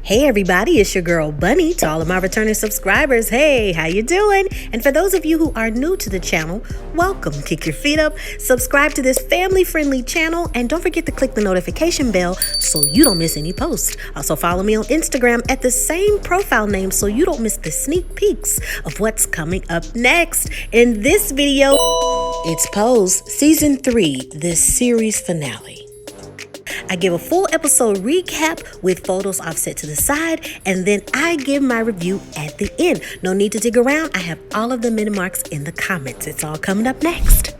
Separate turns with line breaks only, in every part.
Hey everybody, it's your girl Bunny. To all of my returning subscribers, hey, how you doing? And for those of you who are new to the channel, welcome. Kick your feet up, subscribe to this family-friendly channel, and don't forget to click the notification bell so you don't miss any posts. Also follow me on Instagram at the same profile name so you don't miss the sneak peeks of what's coming up next. In this video, it's Pose Season 3, the series finale. I give a full episode recap with photos offset to the side, and then I give my review at the end. No need to dig around. I have all of the minute marks in the comments. It's all coming up next.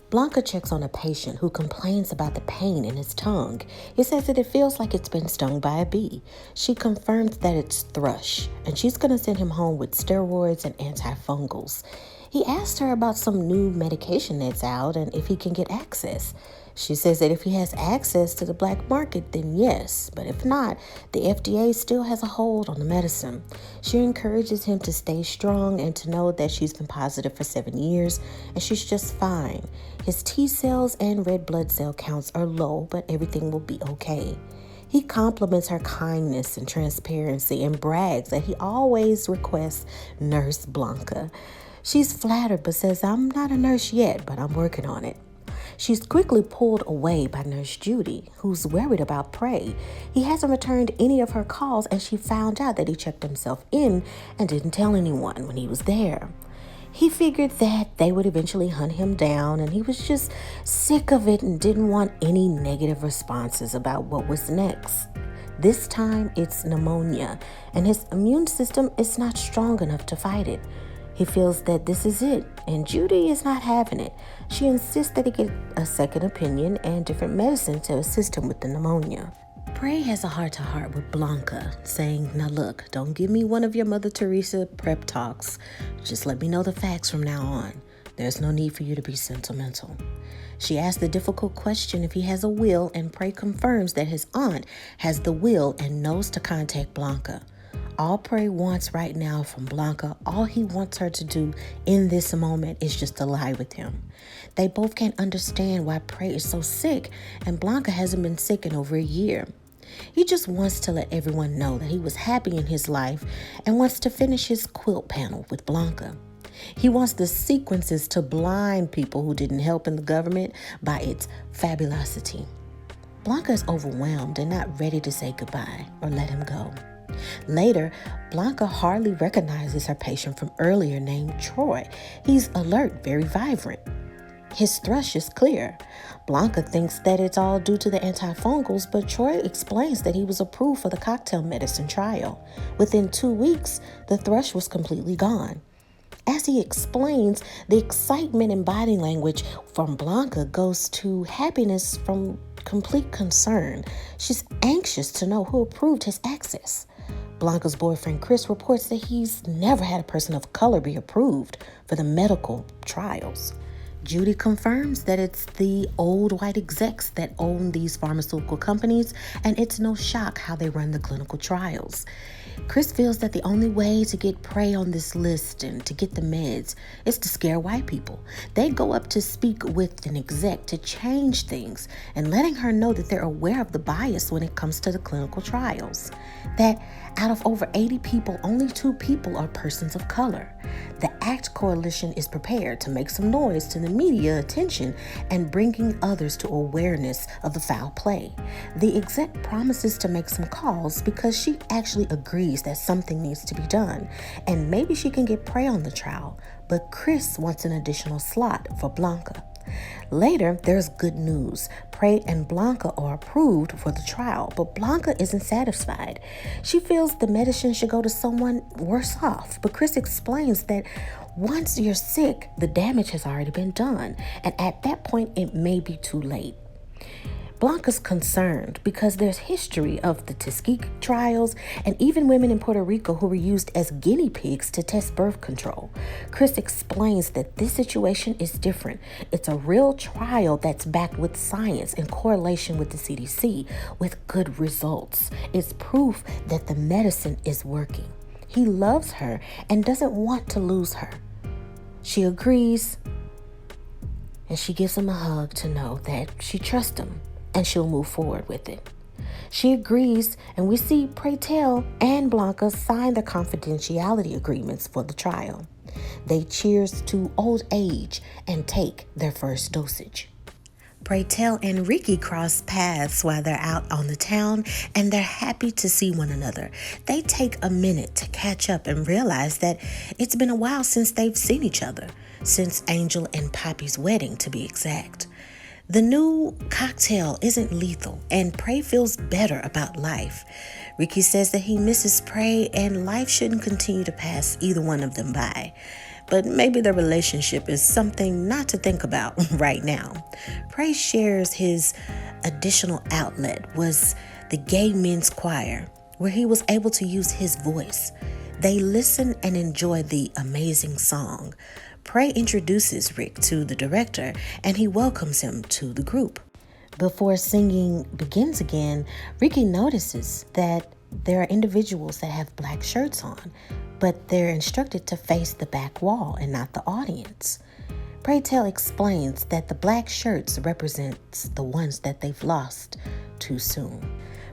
Blanca checks on a patient who complains about the pain in his tongue. He says that it feels like it's been stung by a bee. She confirms that it's thrush, and she's going to send him home with steroids and antifungals. He asked her about some new medication that's out and if he can get access. She says that if he has access to the black market, then yes, but if not, the FDA still has a hold on the medicine. She encourages him to stay strong and to know that she's been positive for 7 years and she's just fine. His T cells and red blood cell counts are low, but everything will be okay. He compliments her kindness and transparency and brags that he always requests Nurse Blanca. She's flattered but says, "I'm not a nurse yet, but I'm working on it." She's quickly pulled away by Nurse Judy, who's worried about Prey. He hasn't returned any of her calls, and she found out that he checked himself in and didn't tell anyone when he was there. He figured that they would eventually hunt him down, and he was just sick of it and didn't want any negative responses about what was next. This time, it's pneumonia, and his immune system is not strong enough to fight it. He feels that this is it, and Judy is not having it. She insists that he get a second opinion and different medicine to assist him with the pneumonia. Prey has a heart-to-heart with Blanca, saying, "Now look, don't give me one of your Mother Teresa prep talks. Just let me know the facts from now on. There's no need for you to be sentimental." She asks the difficult question if he has a will, and Prey confirms that his aunt has the will and knows to contact Blanca. All Prey wants right now from Blanca, all he wants her to do in this moment is just to lie with him. They both can't understand why Prey is so sick, and Blanca hasn't been sick in over a year. He just wants to let everyone know that he was happy in his life and wants to finish his quilt panel with Blanca. He wants the sequences to blind people who didn't help in the government by its fabulosity. Blanca is overwhelmed and not ready to say goodbye or let him go. Later, Blanca hardly recognizes her patient from earlier named Troy. He's alert, very vibrant. His thrush is clear. Blanca thinks that it's all due to the antifungals, but Troy explains that he was approved for the cocktail medicine trial. Within 2 weeks, the thrush was completely gone. As he explains, the excitement in body language from Blanca goes to happiness from complete concern. She's anxious to know who approved his access. Blanca's boyfriend Chris reports that he's never had a person of color be approved for the medical trials. Judy confirms that it's the old white execs that own these pharmaceutical companies, and it's no shock how they run the clinical trials. Chris feels that the only way to get Prey on this list and to get the meds is to scare white people. They go up to speak with an exec to change things and letting her know that they're aware of the bias when it comes to the clinical trials. That out of over 80 people, only 2 people are persons of color. The ACT Coalition is prepared to make some noise to the media attention and bringing others to awareness of the foul play. The exec promises to make some calls because she actually agrees that something needs to be done, and maybe she can get Prey on the trial, but Chris wants an additional slot for Blanca. Later, there's good news. Prey and Blanca are approved for the trial, but Blanca isn't satisfied. She feels the medicine should go to someone worse off, but Chris explains that once you're sick, the damage has already been done, and at that point, it may be too late. Blanca's concerned because there's history of the Tuskegee trials and even women in Puerto Rico who were used as guinea pigs to test birth control. Chris explains that this situation is different. It's a real trial that's backed with science in correlation with the CDC with good results. It's proof that the medicine is working. He loves her and doesn't want to lose her. She agrees, and she gives him a hug to know that she trusts him and she'll move forward with it. She agrees, and we see Pray Tell and Blanca sign the confidentiality agreements for the trial. They cheers to old age and take their first dosage. Pray Tell and Ricky cross paths while they're out on the town, and they're happy to see one another. They take a minute to catch up and realize that it's been a while since they've seen each other, since Angel and Poppy's wedding, to be exact. The new cocktail isn't lethal, and Pray feels better about life. Ricky says that he misses Pray, and life shouldn't continue to pass either one of them by. But maybe their relationship is something not to think about right now. Pray shares his additional outlet was the gay men's choir, where he was able to use his voice. They listen and enjoy the amazing song. Pray introduces Rick to the director, and he welcomes him to the group. Before singing begins again, Ricky notices that there are individuals that have black shirts on, but they're instructed to face the back wall and not the audience. Pray Tell explains that the black shirts represents the ones that they've lost too soon.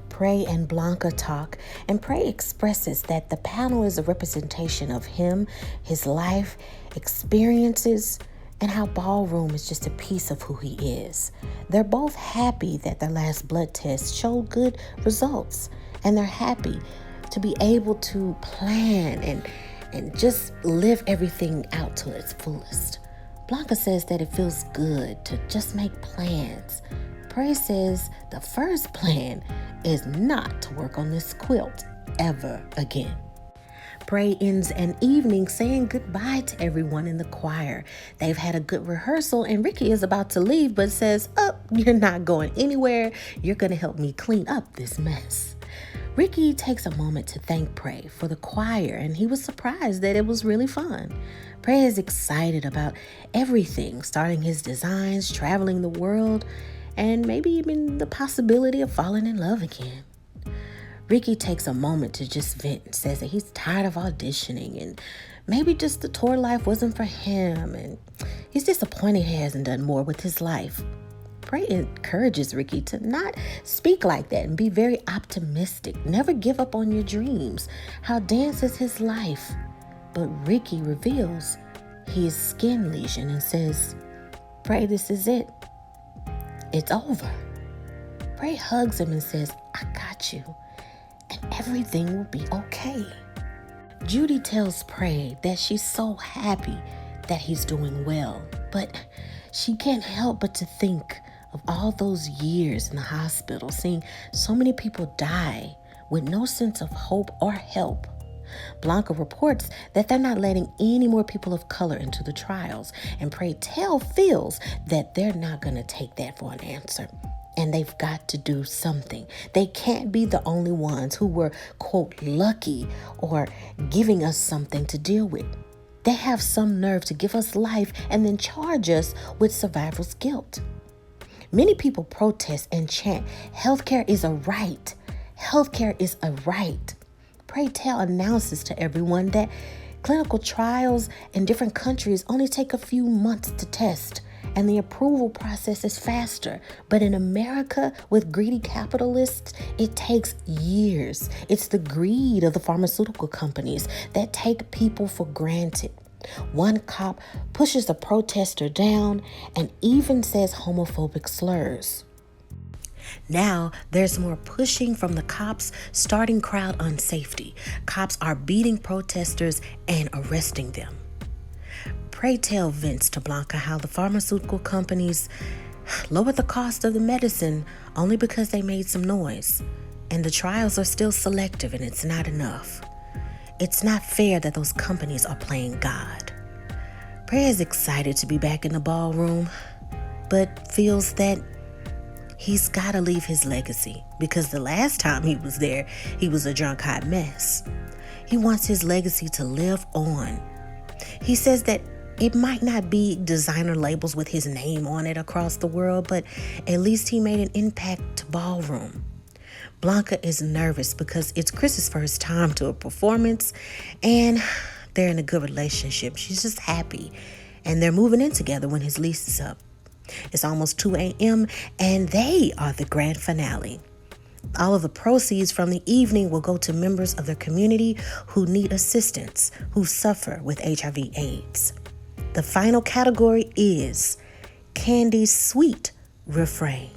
Pray and Blanca talk, and Pray expresses that the panel is a representation of him, his life, experiences, and how ballroom is just a piece of who he is. They're both happy that their last blood test showed good results, and they're happy to be able to plan and just live everything out to its fullest. Blanca says that it feels good to just make plans. Pray says the first plan is not to work on this quilt ever again. Pray ends an evening saying goodbye to everyone in the choir. They've had a good rehearsal, and Ricky is about to leave but says, "Oh, you're not going anywhere. You're going to help me clean up this mess." Ricky takes a moment to thank Pray for the choir, and he was surprised that it was really fun. Pray is excited about everything, starting his designs, traveling the world, and maybe even the possibility of falling in love again. Ricky takes a moment to just vent and says that he's tired of auditioning, and maybe just the tour life wasn't for him, and he's disappointed he hasn't done more with his life. Pray encourages Ricky to not speak like that and be very optimistic. Never give up on your dreams. How dance is his life. But Ricky reveals he is skin lesion and says, "Pray, this is it. It's over." Pray hugs him and says, "I got you, and everything will be okay." Judy tells Pray that she's so happy that he's doing well, but she can't help but to think of all those years in the hospital, seeing so many people die with no sense of hope or help. Blanca reports that they're not letting any more people of color into the trials, and Pray Tell feels that they're not going to take that for an answer, and they've got to do something. They can't be the only ones who were, quote, lucky or giving us something to deal with. They have some nerve to give us life and then charge us with survivor's guilt. Many people protest and chant, "Healthcare is a right. Healthcare is a right." Pray Tell announces to everyone that clinical trials in different countries only take a few months to test, and the approval process is faster. But in America, with greedy capitalists, it takes years. It's the greed of the pharmaceutical companies that take people for granted. One cop pushes a protester down and even says homophobic slurs. Now, there's more pushing from the cops, starting crowd unsafety. Cops are beating protesters and arresting them. Pray Tell vents to Blanca how the pharmaceutical companies lowered the cost of the medicine only because they made some noise. And the trials are still selective, and it's not enough. It's not fair that those companies are playing God. Pray is excited to be back in the ballroom, but feels that he's got to leave his legacy, because the last time he was there, he was a drunk hot mess. He wants his legacy to live on. He says that it might not be designer labels with his name on it across the world, but at least he made an impact to ballroom. Blanca is nervous because it's Chris's first time to a performance, and they're in a good relationship. She's just happy, and they're moving in together when his lease is up. It's almost 2 a.m., and they are the grand finale. All of the proceeds from the evening will go to members of their community who need assistance, who suffer with HIV/AIDS. The final category is Candy's sweet refrain.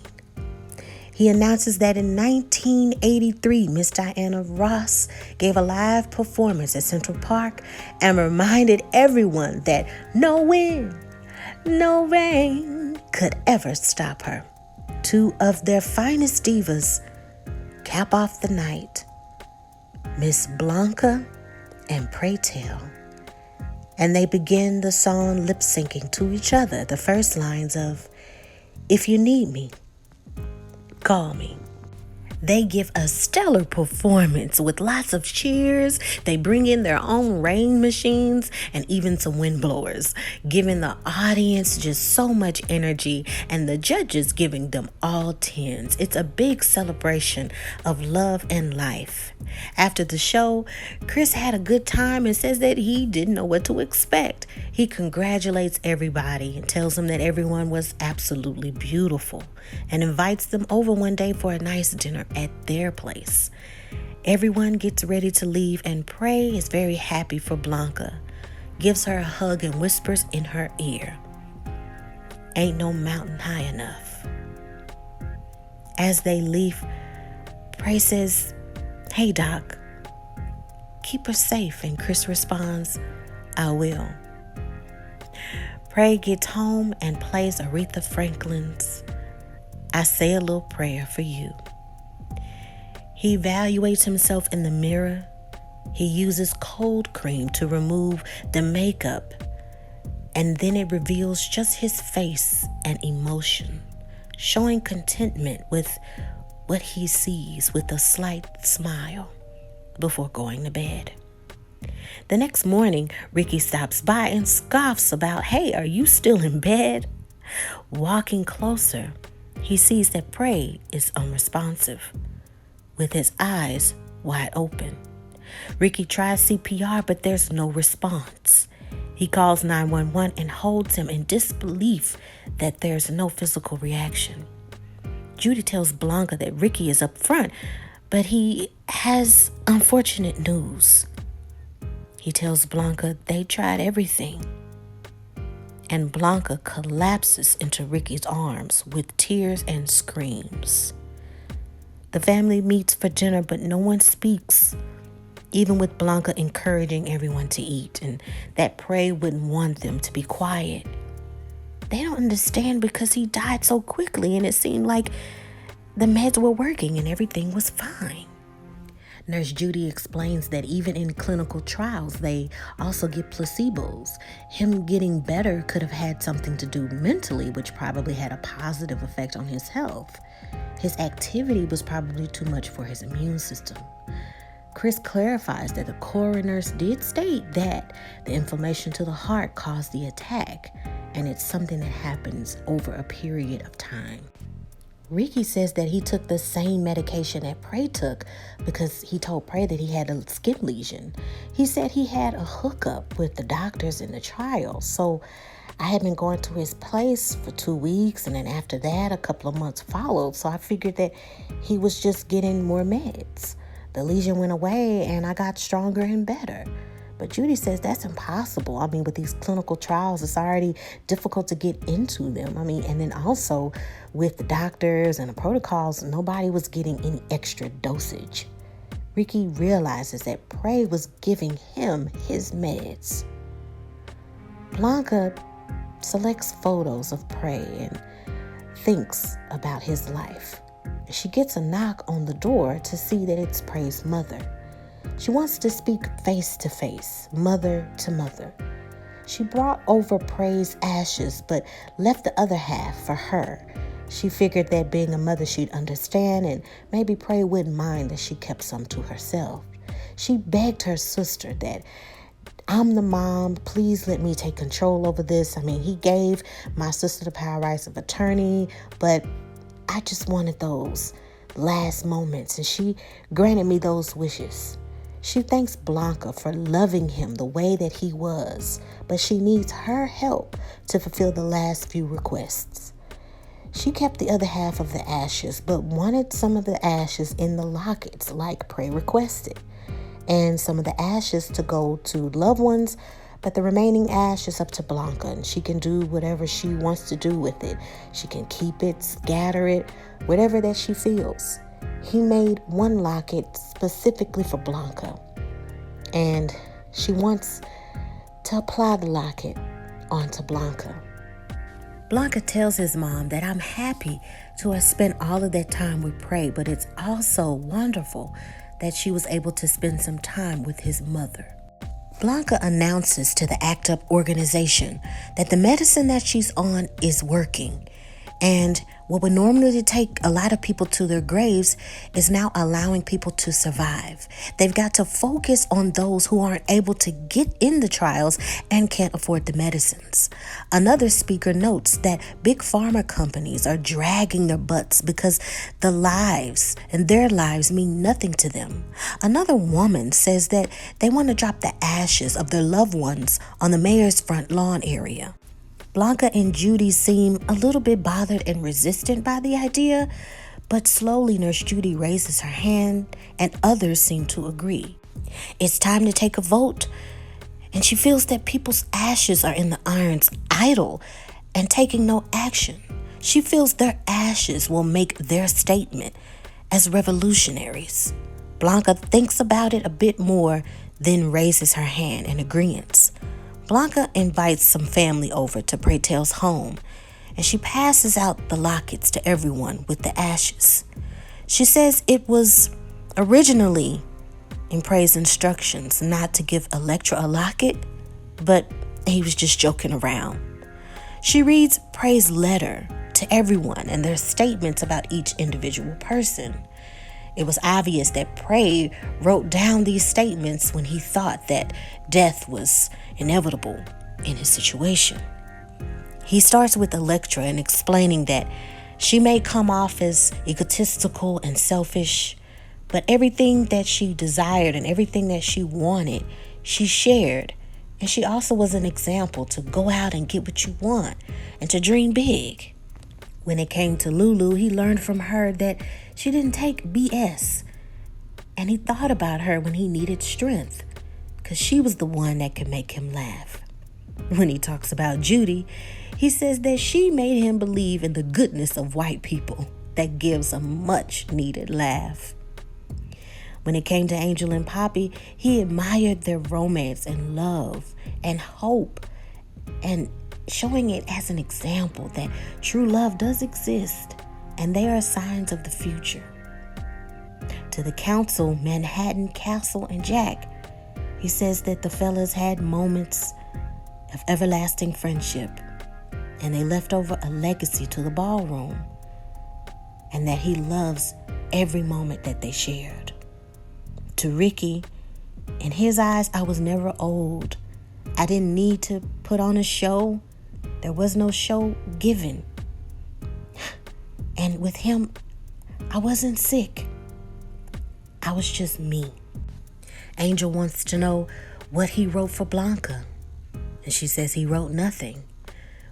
He announces that in 1983, Miss Diana Ross gave a live performance at Central Park and reminded everyone that no wind, no rain could ever stop her. Two of their finest divas cap off the night, Miss Blanca and Pray Tell. And they begin the song lip-syncing to each other, the first lines of, "If you need me, call me." They give a stellar performance with lots of cheers. They bring in their own rain machines and even some wind blowers, giving the audience just so much energy and the judges giving them all 10s. It's a big celebration of love and life. After the show, Chris had a good time and says that he didn't know what to expect. He congratulates everybody and tells them that everyone was absolutely beautiful and invites them over one day for a nice dinner at their place. Everyone gets ready to leave and Pray is very happy for Blanca, gives her a hug and whispers in her ear, "Ain't no mountain high enough." As they leave, Pray says, "Hey Doc, keep her safe," and Chris responds, "I will." Pray gets home and plays Aretha Franklin's "I Say a Little Prayer for You." He evaluates himself in the mirror. He uses cold cream to remove the makeup, and then it reveals just his face and emotion, showing contentment with what he sees with a slight smile before going to bed. The next morning, Ricky stops by and scoffs about, "Hey, are you still in bed?" Walking closer, he sees that Pray is unresponsive, with his eyes wide open. Ricky tries CPR, but there's no response. He calls 911 and holds him in disbelief that there's no physical reaction. Judy tells Blanca that Ricky is up front, but he has unfortunate news. He tells Blanca they tried everything, and Blanca collapses into Ricky's arms with tears and screams. The family meets for dinner, but no one speaks, even with Blanca encouraging everyone to eat and that Pray wouldn't want them to be quiet. They don't understand because he died so quickly and it seemed like the meds were working and everything was fine. Nurse Judy explains that even in clinical trials, they also give placebos. Him getting better could have had something to do mentally, which probably had a positive effect on his health. His activity was probably too much for his immune system. Chris clarifies that the coroners did state that the inflammation to the heart caused the attack, and it's something that happens over a period of time. Ricky says that he took the same medication that Pray took because he told Pray that he had a skin lesion. He said he had a hookup with the doctors in the trial. So I had been going to his place for 2 weeks, and then after that, a couple of months followed. So I figured that he was just getting more meds. The lesion went away, and I got stronger and better. But Judy says that's impossible. I mean, with these clinical trials, it's already difficult to get into them. I mean, and then also with the doctors and the protocols, nobody was getting any extra dosage. Ricky realizes that Pray was giving him his meds. Blanca selects photos of Pray and thinks about his life. She gets a knock on the door to see that it's Pray's mother. She wants to speak face to face, mother to mother. She brought over Pray's ashes, but left the other half for her. She figured that being a mother, she'd understand, and maybe Pray wouldn't mind that she kept some to herself. She begged her sister that, "I'm the mom, please let me take control over this. I mean, he gave my sister the power rights of attorney, but I just wanted those last moments, and she granted me those wishes." She thanks Blanca for loving him the way that he was, but she needs her help to fulfill the last few requests. She kept the other half of the ashes, but wanted some of the ashes in the lockets like Prey requested, and some of the ashes to go to loved ones, but the remaining ash is up to Blanca, and she can do whatever she wants to do with it. She can keep it, scatter it, whatever that she feels. He made one locket specifically for Blanca, and she wants to apply the locket onto Blanca. Blanca tells his mom that I'm happy to have spent all of that time with Prey, but it's also wonderful that she was able to spend some time with his mother. Blanca announces to the ACT UP organization that the medicine that she's on is working, and what would normally take a lot of people to their graves is now allowing people to survive. They've got to focus on those who aren't able to get in the trials and can't afford the medicines. Another speaker notes that big pharma companies are dragging their butts because the lives and their lives mean nothing to them. Another woman says that they want to drop the ashes of their loved ones on the mayor's front lawn area. Blanca and Judy seem a little bit bothered and resistant by the idea, but slowly Nurse Judy raises her hand and others seem to agree. It's time to take a vote, and she feels that people's ashes are in the irons, idle and taking no action. She feels their ashes will make their statement as revolutionaries. Blanca thinks about it a bit more, then raises her hand in agreement. Blanca invites some family over to Praytel's home, and she passes out the lockets to everyone with the ashes. She says it was originally in Pray's instructions not to give Electra a locket, but he was just joking around. She reads Pray's letter to everyone and their statements about each individual person. It was obvious that Prey wrote down these statements when he thought that death was inevitable in his situation. He starts with Electra and explaining that she may come off as egotistical and selfish, but everything that she desired and everything that she wanted, she shared. And she also was an example to go out and get what you want and to dream big. When it came to Lulu, he learned from her that she didn't take BS. And he thought about her when he needed strength, because she was the one that could make him laugh. When he talks about Judy, he says that she made him believe in the goodness of white people. That gives a much needed laugh. When it came to Angel and Poppy, he admired their romance and love and hope, and showing it as an example that true love does exist and they are signs of the future. To the council, Manhattan, Castle, and Jack, he says that the fellas had moments of everlasting friendship and they left over a legacy to the ballroom, and that he loves every moment that they shared. To Ricky, in his eyes, I was never old. I didn't need to put on a show. There was no show given. And with him, I wasn't sick. I was just me. Angel wants to know what he wrote for Blanca, and she says he wrote nothing.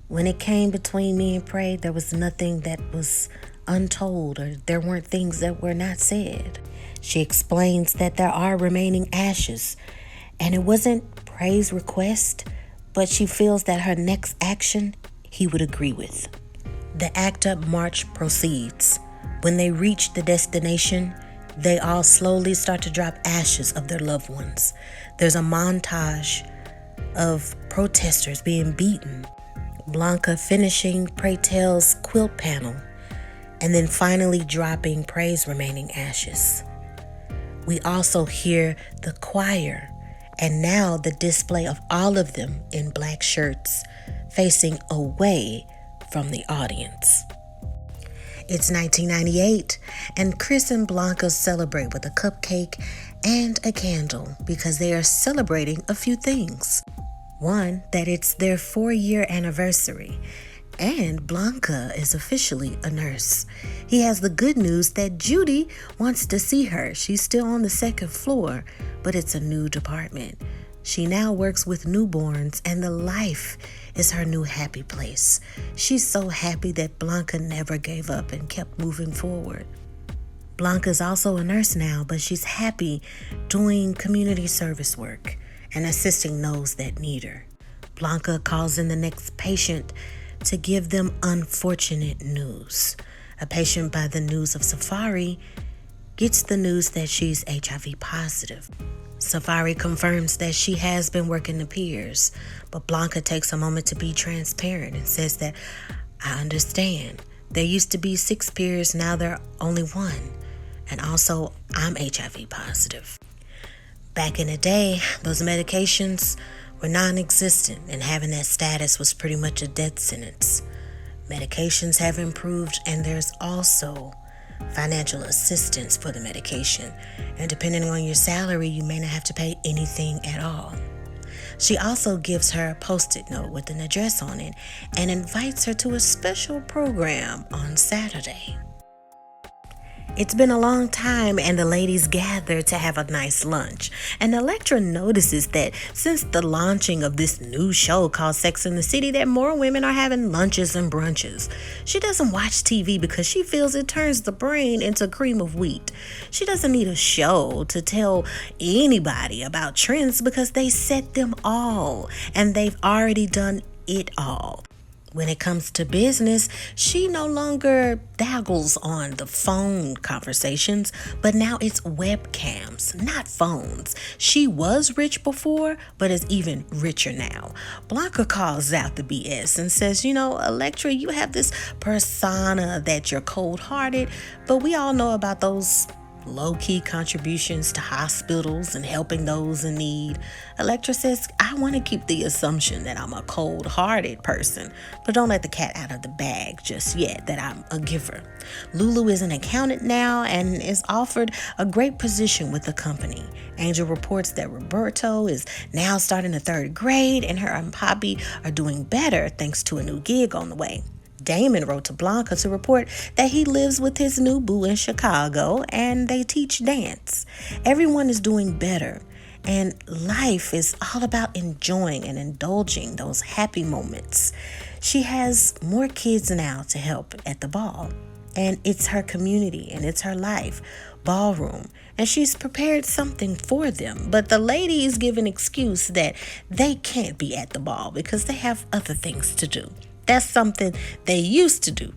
When it came between me and Prey, there was nothing that was untold, or there weren't things that were not said. She explains that there are remaining ashes, and it wasn't Prey's request, but she feels that her next action he would agree with. The ACT UP march proceeds. When they reach the destination, they all slowly start to drop ashes of their loved ones. There's a montage of protesters being beaten, Blanca finishing Praytel's quilt panel, and then finally dropping Prey's remaining ashes. We also hear the choir, and now the display of all of them in black shirts facing away from the audience. It's 1998, and Chris and Blanca celebrate with a cupcake and a candle because they are celebrating a few things. One, that it's their 4-year anniversary, and Blanca is officially a nurse. He has the good news that Judy wants to see her. She's still on the 2nd floor, but it's a new department. She now works with newborns, and the life is her new happy place. She's so happy that Blanca never gave up and kept moving forward. Blanca's also a nurse now, but she's happy doing community service work and assisting those that need her. Blanca calls in the next patient to give them unfortunate news. A patient by the news of Safari gets the news that she's HIV positive. Safari confirms that she has been working the peers, but Blanca takes a moment to be transparent and says that, I understand. There used to be 6 peers, now there are only 1. And also, I'm HIV positive. Back in the day, those medications were non-existent, and having that status was pretty much a death sentence. Medications have improved, and there's also financial assistance for the medication. And depending on your salary, you may not have to pay anything at all. She also gives her a post-it note with an address on it and invites her to a special program on Saturday. It's been a long time, and the ladies gather to have a nice lunch. And Electra notices that since the launching of this new show called Sex and the City, that more women are having lunches and brunches. She doesn't watch TV because she feels it turns the brain into cream of wheat. She doesn't need a show to tell anybody about trends because they set them all, and they've already done it all. When it comes to business, she no longer daggles on the phone conversations, but now it's webcams, not phones. She was rich before, but is even richer now. Blanca calls out the BS and says, Electra, you have this persona that you're cold-hearted, but we all know about those low-key contributions to hospitals and helping those in need. Electra says, I want to keep the assumption that I'm a cold-hearted person, but don't let the cat out of the bag just yet that I'm a giver. Lulu is an accountant now and is offered a great position with the company. Angel reports that Roberto is now starting the 3rd grade, and her and Poppy are doing better thanks to a new gig on the way. Damon wrote to Blanca to report that he lives with his new boo in Chicago and they teach dance. Everyone is doing better, and life is all about enjoying and indulging those happy moments. She has more kids now to help at the ball, and it's her community and it's her life, ballroom, and she's prepared something for them. But the ladies give an excuse that they can't be at the ball because they have other things to do. That's something they used to do.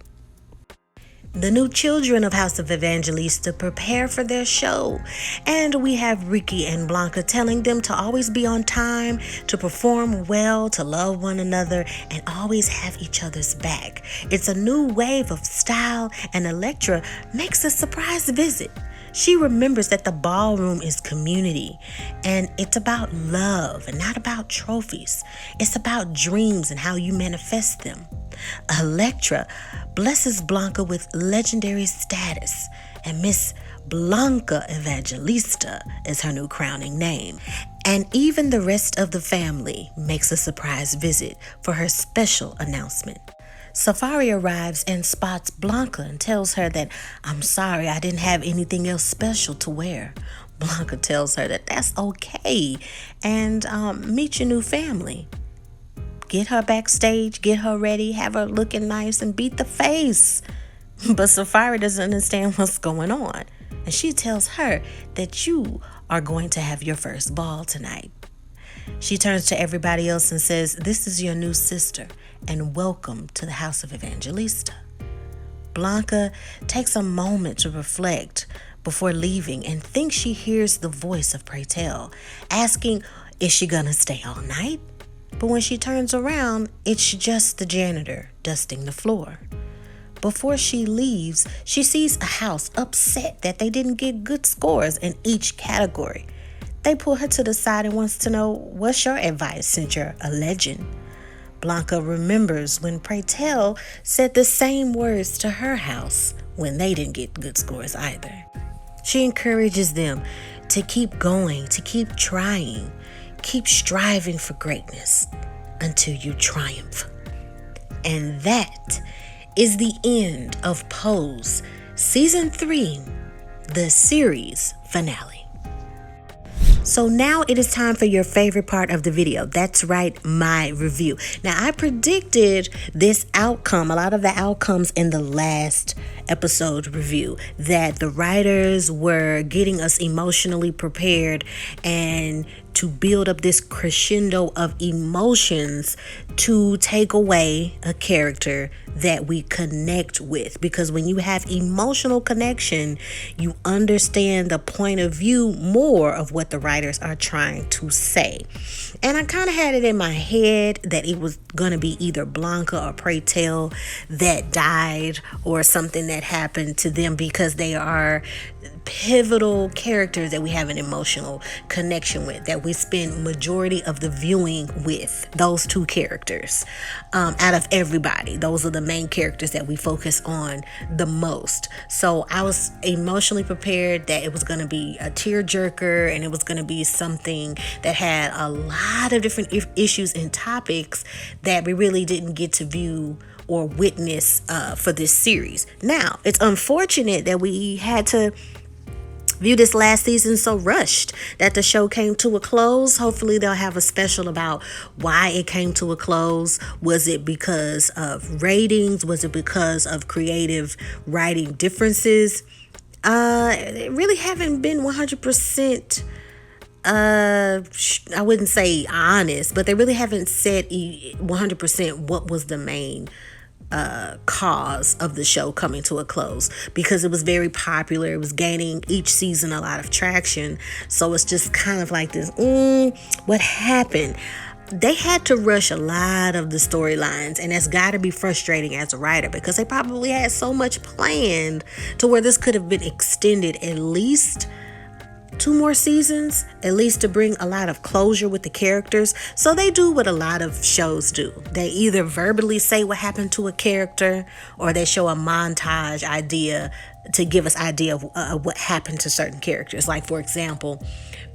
The new children of House of Evangelista prepare for their show, and we have Ricky and Blanca telling them to always be on time, to perform well, to love one another, and always have each other's back. It's a new wave of style, and Electra makes a surprise visit. She remembers that the ballroom is community, and it's about love and not about trophies. It's about dreams and how you manifest them. Electra blesses Blanca with legendary status, and Miss Blanca Evangelista is her new crowning name. And even the rest of the family makes a surprise visit for her special announcement. Safari arrives and spots Blanca and tells her that, I'm sorry, I didn't have anything else special to wear. Blanca tells her that that's okay, and meet your new family. Get her backstage, get her ready, have her looking nice, and beat the face. But Safari doesn't understand what's going on, and she tells her that you are going to have your first ball tonight. She turns to everybody else and says, this is your new sister, and welcome to the House of Evangelista. Blanca takes a moment to reflect before leaving and thinks she hears the voice of Pray Tell asking, is she gonna stay all night? But when she turns around, it's just the janitor dusting the floor. Before she leaves, she sees a house upset that they didn't get good scores in each category. They pull her to the side and wants to know, what's your advice since you're a legend? Blanca remembers when Pray Tell said the same words to her house when they didn't get good scores either. She encourages them to keep going, to keep trying, keep striving for greatness until you triumph. And that is the end of Pose Season 3, the series finale. So now it is time for your favorite part of the video. That's right, my review. Now, I predicted this outcome, a lot of the outcomes in the last episode review, that the writers were getting us emotionally prepared and to build up this crescendo of emotions to take away a character that we connect with. Because when you have emotional connection, you understand the point of view more of what the writers are trying to say. And I kind of had it in my head that it was going to be either Blanca or Pray Tell that died, or something that happened to them, because they are pivotal characters that we have an emotional connection with, that we spend majority of the viewing with those two characters. Out of everybody, those are the main characters that we focus on the most. So I was emotionally prepared that it was going to be a tearjerker, and it was going to be something that had a lot of different issues and topics that we really didn't get to view or witness for this series. Now, it's unfortunate that we had to view this last season so rushed, that the show came to a close. Hopefully they'll have a special about why it came to a close. Was it because of ratings? Was it because of creative writing differences? It really haven't been 100%, I wouldn't say honest, but they really haven't said 100% what was the main cause of the show coming to a close, because it was very popular. It was gaining each season a lot of traction. So it's just kind of like this, what happened? They had to rush a lot of the storylines, and that's got to be frustrating as a writer, because they probably had so much planned to where this could have been extended at least 2 more seasons, at least to bring a lot of closure with the characters. So they do what a lot of shows do. They either verbally say what happened to a character, or they show a montage idea to give us idea of what happened to certain characters. Like, for example,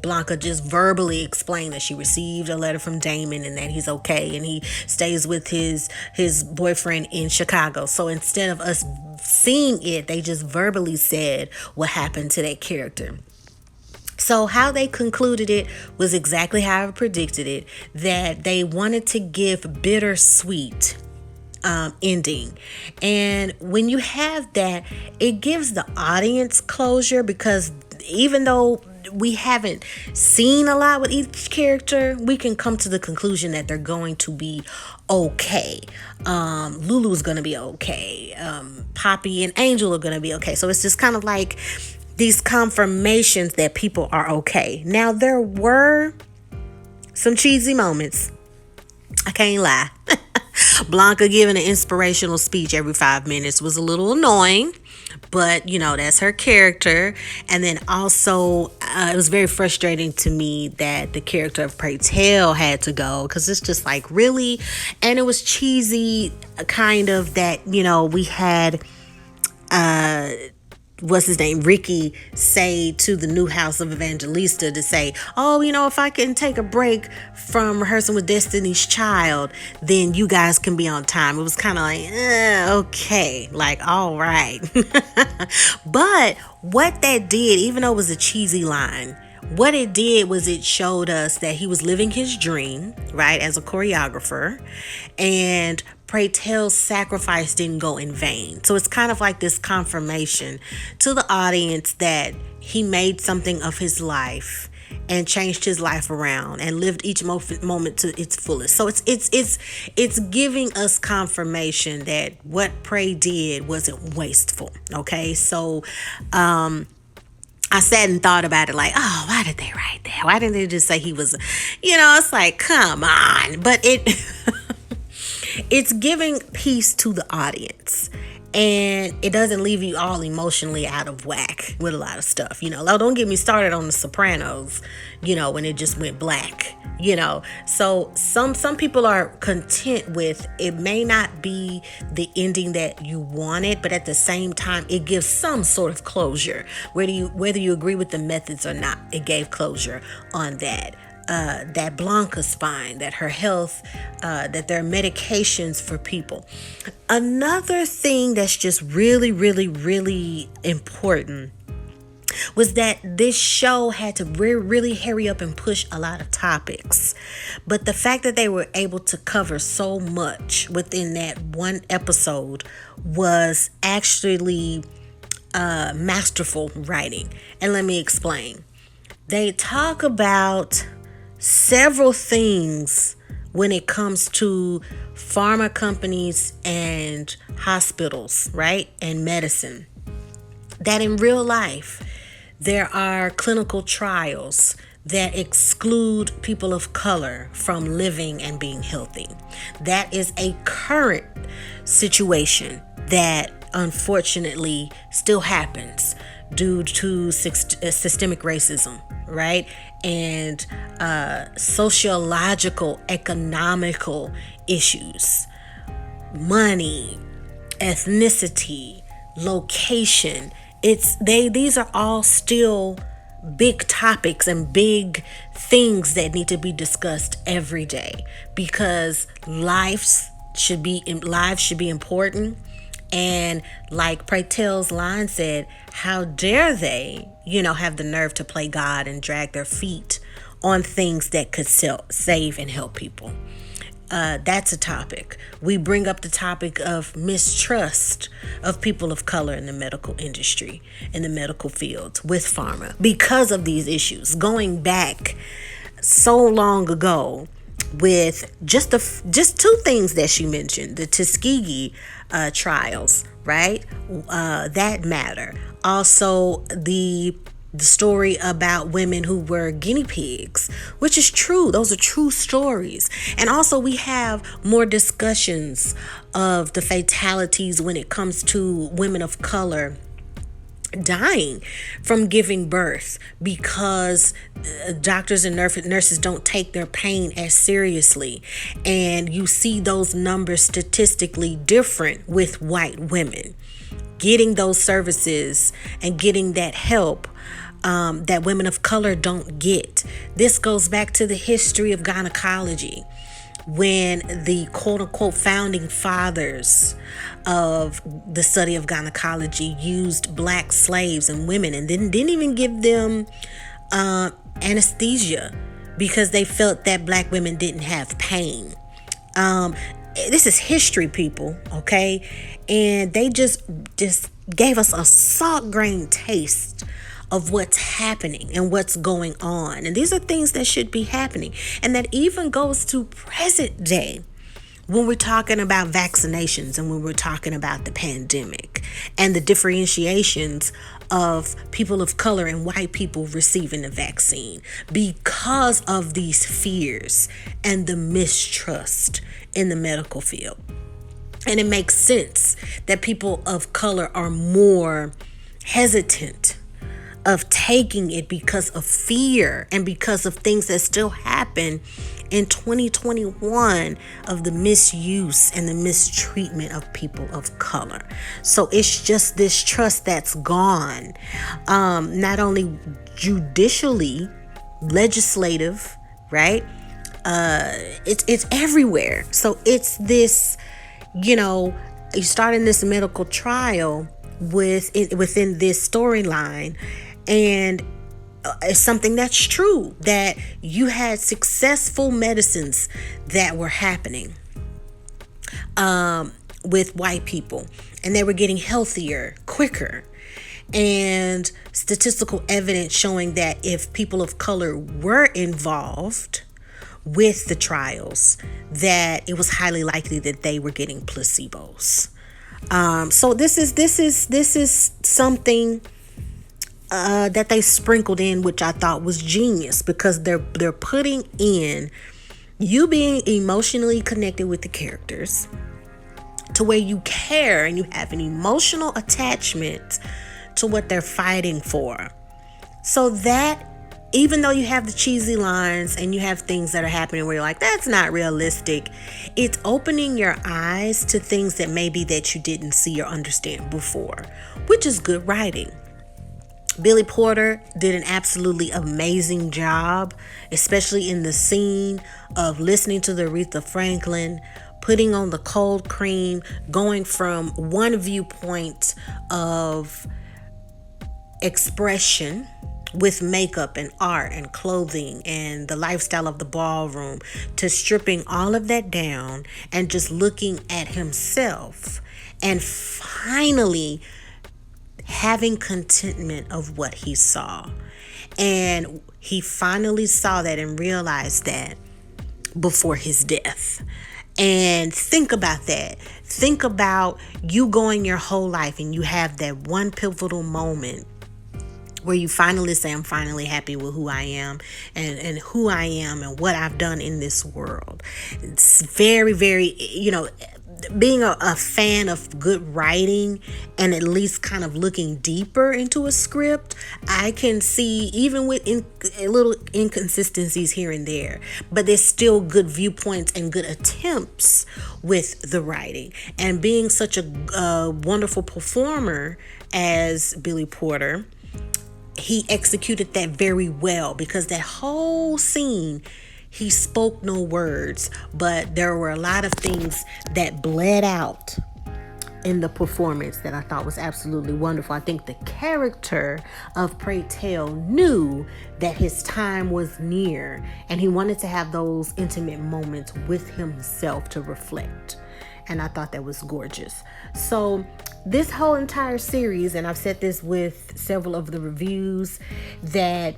Blanca just verbally explained that she received a letter from Damon and that he's okay, and he stays with his boyfriend in Chicago. So instead of us seeing it, they just verbally said what happened to that character. So how they concluded it was exactly how I predicted it, that they wanted to give bittersweet ending. And when you have that, it gives the audience closure, because even though we haven't seen a lot with each character, we can come to the conclusion that they're going to be okay. Lulu's going to be okay. Poppy and Angel are going to be okay. So it's just kind of like these confirmations that people are okay. Now, there were some cheesy moments. I can't lie. Blanca giving an inspirational speech every 5 minutes was a little annoying, but that's her character. And then also it was very frustrating to me that the character of Pray Tell had to go, because it's just like, really? And it was cheesy, kind of, that we had what's his name, Ricky, say to the new house of Evangelista to say, oh, if I can take a break from rehearsing with Destiny's Child, then you guys can be on time. It was kind of like, okay, like, all right. But what that did, even though it was a cheesy line, what it did was it showed us that he was living his dream, right, as a choreographer, and Pray Tell's sacrifice didn't go in vain. So it's kind of like this confirmation to the audience that he made something of his life and changed his life around and lived each moment to its fullest. So it's giving us confirmation that what Pray did wasn't wasteful. Okay, so I sat and thought about it, like, oh, why did they write that? Why didn't they just say he was, it's like, come on. But it's giving peace to the audience, and it doesn't leave you all emotionally out of whack with a lot of stuff. Don't get me started on The Sopranos, when it just went black, So some people are content with it. May not be the ending that you wanted, but at the same time, it gives some sort of closure. Whether you agree with the methods or not, it gave closure on that. That Blanca's fine, that her health, that there are medications for people. Another thing that's just really, really, really important was that this show had to really hurry up and push a lot of topics. But the fact that they were able to cover so much within that one episode was actually masterful writing. And let me explain. They talk about several things when it comes to pharma companies and hospitals, right? And medicine. That in real life, there are clinical trials that exclude people of color from living and being healthy. That is a current situation that unfortunately still happens due to systemic racism, right? And sociological, economical issues, money, ethnicity, location. These are all still big topics and big things that need to be discussed every day, because lives should be important. And like Pratel's line said, how dare they, have the nerve to play God and drag their feet on things that could save and help people. That's a topic. We bring up the topic of mistrust of people of color in the medical industry, in the medical field, with pharma, because of these issues going back so long ago, with just two things that she mentioned: the Tuskegee trials, right? That matter. Also, the story about women who were guinea pigs, which is true. Those are true stories. And also, we have more discussions of the fatalities when it comes to women of color dying from giving birth, because doctors and nurses don't take their pain as seriously. And you see those numbers statistically different with white women getting those services and getting that help that women of color don't get. This goes back to the history of gynecology, when the quote-unquote founding fathers of the study of gynecology used black slaves and women and didn't even give them anesthesia, because they felt that black women didn't have pain. This is history, people, okay? And they just gave us a salt grain taste of what's happening and what's going on. And these are things that should be happening. And that even goes to present day, when we're talking about vaccinations and when we're talking about the pandemic and the differentiations of people of color and white people receiving the vaccine, because of these fears and the mistrust in the medical field. And it makes sense that people of color are more hesitant of taking it because of fear and because of things that still happen in 2021 of the misuse and the mistreatment of people of color. So it's just this trust that's gone, not only judicially, legislative, right? It's everywhere. So it's this, you start in this medical trial within this storyline, and it's something that's true, that you had successful medicines that were happening with white people, and they were getting healthier quicker, and statistical evidence showing that if people of color were involved with the trials, that it was highly likely that they were getting placebos. So this is something that they sprinkled in, which I thought was genius, because they're putting in you being emotionally connected with the characters to where you care and you have an emotional attachment to what they're fighting for. So that even though you have the cheesy lines and you have things that are happening where you're like, that's not realistic, it's opening your eyes to things that maybe that you didn't see or understand before, which is good writing. Billy Porter did an absolutely amazing job, especially in the scene of listening to the Aretha Franklin, putting on the cold cream, going from one viewpoint of expression with makeup and art and clothing and the lifestyle of the ballroom, to stripping all of that down and just looking at himself and finally having contentment of what he saw. And he finally saw that and realized that before his death. And think about that. Think about you going your whole life and you have that one pivotal moment where you finally say, I'm finally happy with who I am and who I am and what I've done in this world. It's very, very, being a fan of good writing and at least kind of looking deeper into a script, I can see, even with little inconsistencies here and there, but there's still good viewpoints and good attempts with the writing. And being such a wonderful performer as Billy Porter, he executed that very well, because that whole scene, he spoke no words, but there were a lot of things that bled out in the performance that I thought was absolutely wonderful. I think the character of Pray Tell knew that his time was near, and he wanted to have those intimate moments with himself to reflect. And I thought that was gorgeous. So this whole entire series, and I've said this with several of the reviews, that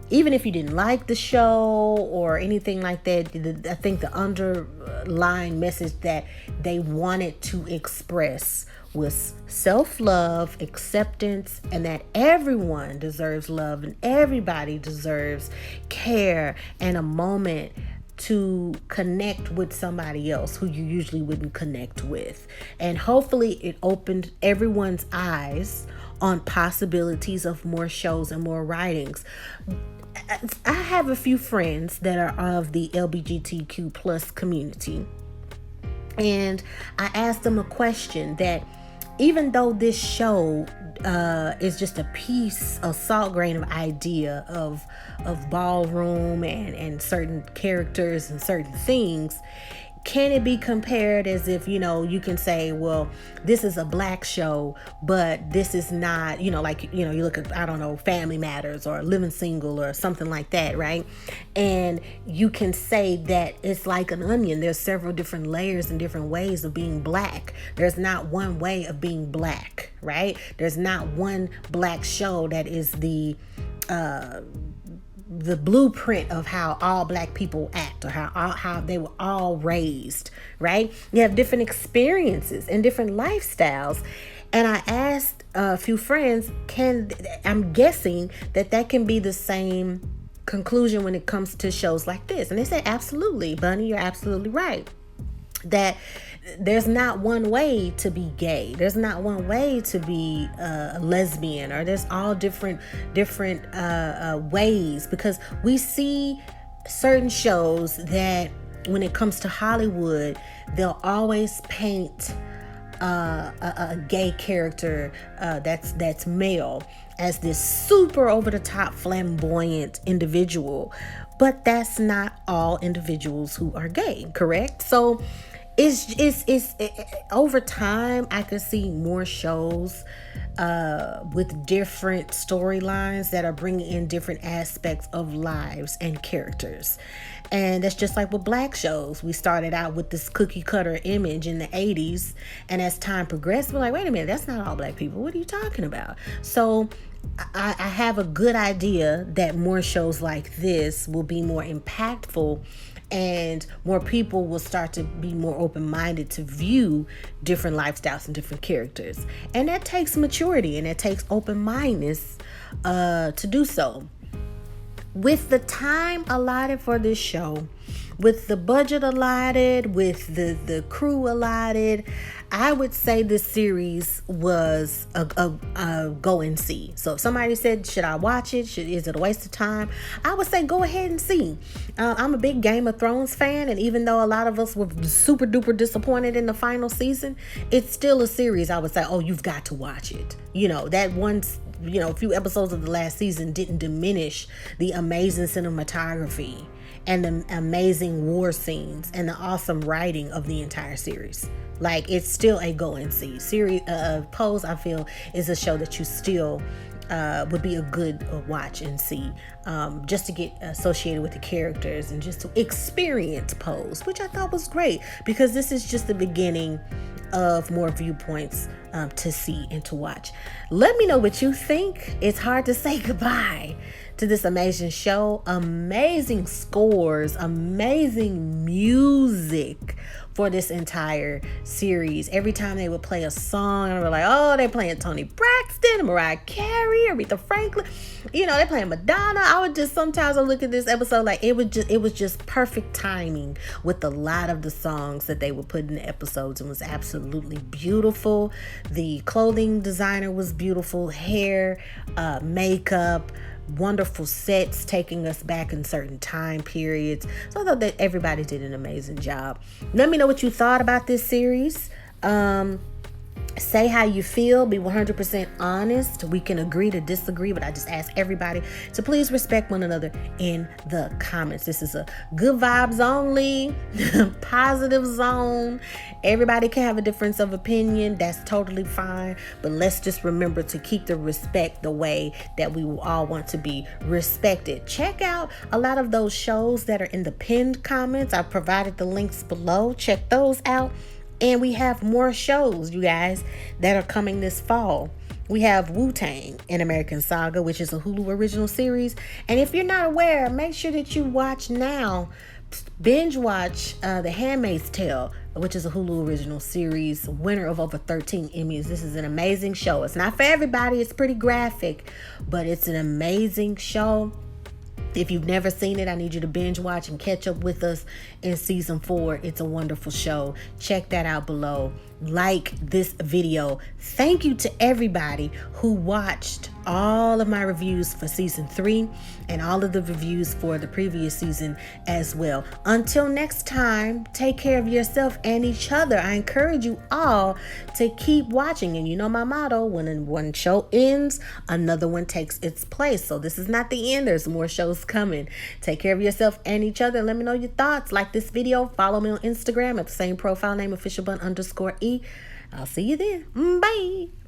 even if you didn't like the show or anything like that, I think the underlying message that they wanted to express was self-love, acceptance, and that everyone deserves love and everybody deserves care and a moment to connect with somebody else who you usually wouldn't connect with. And hopefully it opened everyone's eyes on possibilities of more shows and more writings. I have a few friends that are of the LGBTQ plus community, and I asked them a question that, even though this show is just a piece, a salt grain of idea of ballroom and certain characters and certain things, can it be compared as if, you can say, well, this is a black show, but this is not, you look at, I don't know, Family Matters or Living Single or something like that, right? And you can say that it's like an onion. There's several different layers and different ways of being black. There's not one way of being black, right? There's not one black show that is the blueprint of how all black people act or how they were all raised, right? You have different experiences and different lifestyles. And I asked a few friends, I'm guessing that can be the same conclusion when it comes to shows like this. And they said, absolutely, Bunny, you're absolutely right. That there's not one way to be gay. There's not one way to be a lesbian, or there's all different ways, because we see certain shows that when it comes to Hollywood, they'll always paint a gay character that's male as this super over the top flamboyant individual, but that's not all individuals who are gay, correct? So it's over time, I could see more shows with different storylines that are bringing in different aspects of lives and characters. And that's just like with black shows. We started out with this cookie cutter image in the 80s, and as time progressed, we're like, wait a minute, that's not all black people. What are you talking about? So I have a good idea that more shows like this will be more impactful, and more people will start to be more open-minded to view different lifestyles and different characters. And that takes maturity, and it takes open-mindedness to do so. With the time allotted for this show, with the budget allotted, with the crew allotted, I would say this series was a go and see. So if somebody said, should I watch it? Is it a waste of time? I would say go ahead and see. I'm a big Game of Thrones fan, and even though a lot of us were super duper disappointed in the final season, it's still a series I would say, oh, you've got to watch it. That once, a few episodes of the last season didn't diminish the amazing cinematography and the amazing war scenes and the awesome writing of the entire series. Like, it's still a go and see series. Pose, I feel, is a show that you still would be a good watch and see, just to get associated with the characters and just to experience Pose, which I thought was great, because this is just the beginning of more viewpoints to see and to watch. Let me know what you think. It's hard to say goodbye to this amazing show. Amazing scores, amazing music for this entire series. Every time they would play a song, and we're like, oh, they're playing Toni Braxton, Mariah Carey, Aretha Franklin, they're playing Madonna. Sometimes I look at this episode like it was just perfect timing with a lot of the songs that they would put in the episodes. It was absolutely beautiful. The clothing designer was beautiful, hair, makeup, wonderful sets taking us back in certain time periods. So I thought that everybody did an amazing job. Let me know what you thought about this series. Say how you feel. Be 100% honest. We can agree to disagree, but I just ask everybody to please respect one another in the comments. This is a good vibes only, positive zone. Everybody can have a difference of opinion. That's totally fine. But let's just remember to keep the respect the way that we will all want to be respected. Check out a lot of those shows that are in the pinned comments. I've provided the links below. Check those out. And we have more shows, you guys, that are coming this fall. We have Wu-Tang: An American Saga, which is a Hulu original series. And if you're not aware, make sure that you watch now. Binge watch The Handmaid's Tale, which is a Hulu original series, winner of over 13 Emmys. This is an amazing show. It's not for everybody. It's pretty graphic, but it's an amazing show. If you've never seen it, I need you to binge watch and catch up with us in season 4. It's a wonderful show. Check that out below. Like this video. Thank you to everybody who watched all of my reviews for season 3 and all of the reviews for the previous season as well. Until next time, take care of yourself and each other. I encourage you all to keep watching. And you know my motto, when one show ends, another one takes its place. So this is not the end. There's more shows coming. Take care of yourself and each other. Let me know your thoughts. Like this video. Follow me on Instagram at the same profile name, officialbunne_E. I'll see you then. Bye.